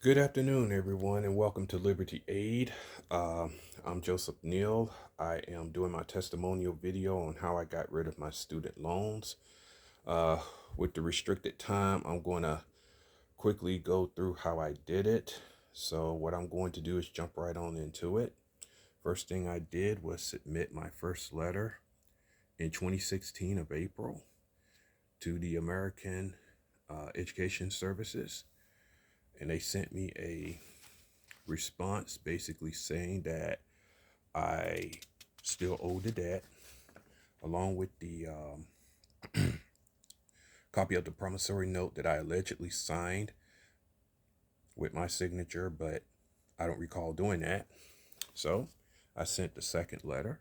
Good afternoon, everyone, and welcome to Liberty Aid. I'm Joseph Neal. I am doing my testimonial video on how I got rid of my student loans. Uh, with the restricted time, I'm going to quickly go through how I did it. So what I'm going to do is jump right on into it. First thing I did was submit my first letter in 2016 of April to the American Education Services, and they sent me a response basically saying that I still owe the debt, along with the copy of the promissory note that I allegedly signed with my signature, but I don't recall doing that. So I sent the second letter,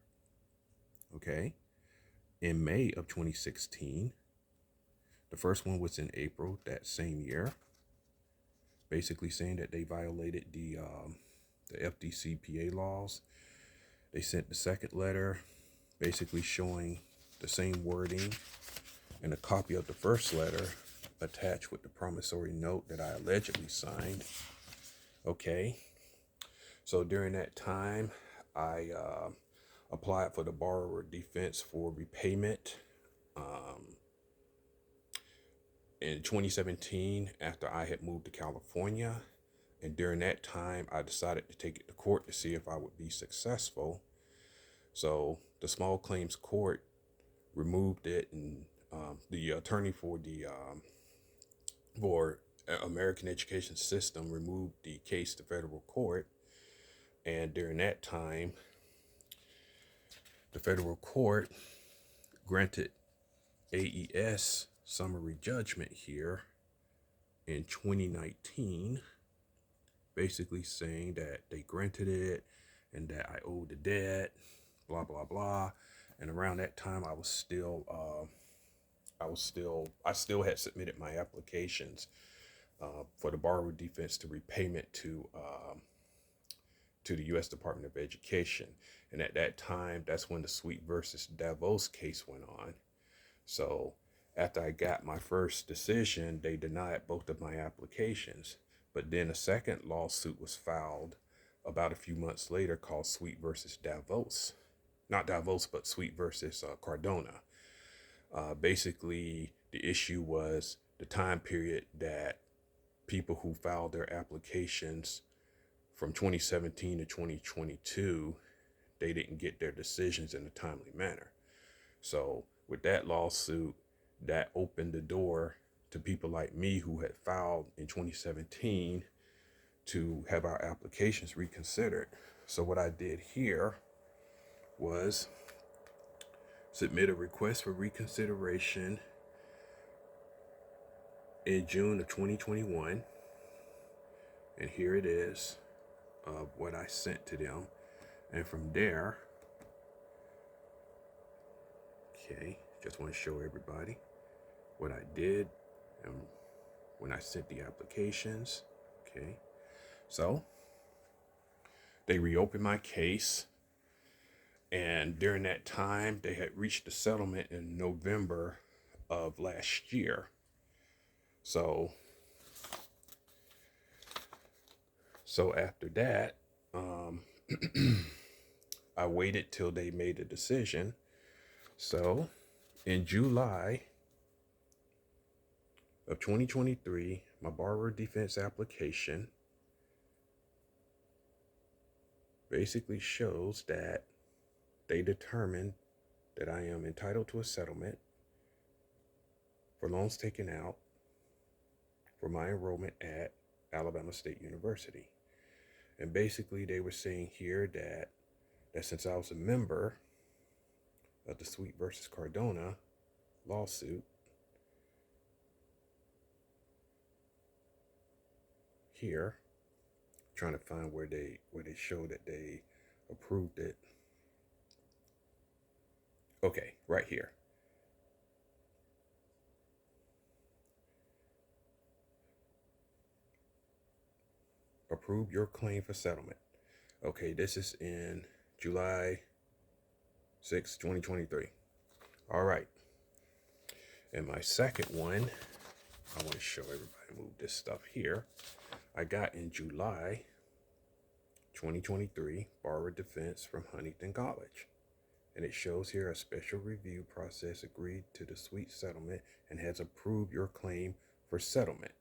okay, in May of 2016. The first one was in April that same year, basically saying that they violated the FDCPA laws. They sent the second letter basically showing the same wording and a copy of the first letter attached with the promissory note that I allegedly signed. Okay, so during that time, I applied for the borrower defense for repayment in 2017 after I had moved to California. And during that time, I decided to take it to court to see if I would be successful. So the small claims court removed it, and the attorney for American education system removed the case to federal court. And during that time, the federal court granted AES summary judgment here in 2019, basically saying that they granted it and that I owed the debt, blah blah blah. And around that time, I still had submitted my applications for the borrower defense to repayment to the U.S. Department of Education. And at that time, that's when the Sweet versus Davos case went on. So after I got my first decision, they denied both of my applications. But then a second lawsuit was filed about a few months later called Sweet versus Davos. Not Davos, but Sweet versus Cardona. Basically, the issue was the time period that people who filed their applications from 2017 to 2022, they didn't get their decisions in a timely manner. So with that lawsuit, that opened the door to people like me who had filed in 2017 to have our applications reconsidered. So what I did here was submit a request for reconsideration in June of 2021. And here it is of what I sent to them. And from there, okay, just want to show everybody what I did and when I sent the applications. Okay, so they reopened my case, and during that time they had reached a settlement in November of last year. So after that, I waited till they made a decision. So in July of 2023, my borrower defense application basically shows that they determined that I am entitled to a settlement for loans taken out for my enrollment at Alabama State University. And basically they were saying here that since I was a member of the Sweet versus Cardona lawsuit, here, trying to find where they show that they approved it. Okay, right here. Approve your claim for settlement. Okay, this is in July 6, 2023. All right. And my second one I want to show everybody, move this stuff here. I got in July 2023 borrower defense from Huntington College. And it shows here a special review process agreed to the sweet settlement and has approved your claim for settlement.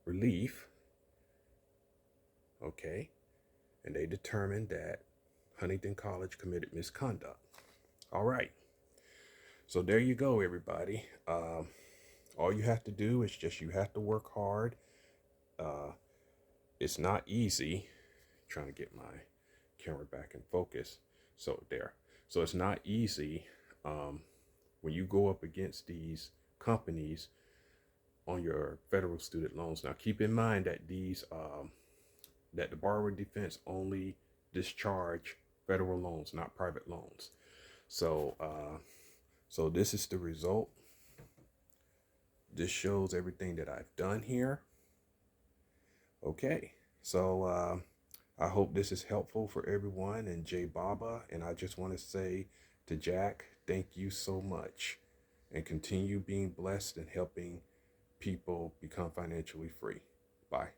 Relief, okay, and they determined that Huntington College committed misconduct. All right, so there you go, everybody. All you have to do is you have to work hard. It's not easy. Trying to get my camera back in focus. So there. So it's not easy when you go up against these companies on your federal student loans. Now, keep in mind that that the borrower defense only discharge federal loans, not private loans. So, so this is the result. This shows everything that I've done here. Okay, so I hope this is helpful for everyone and Jay Baba. And I just want to say to Jack, thank you so much, and continue being blessed and helping people become financially free. Bye.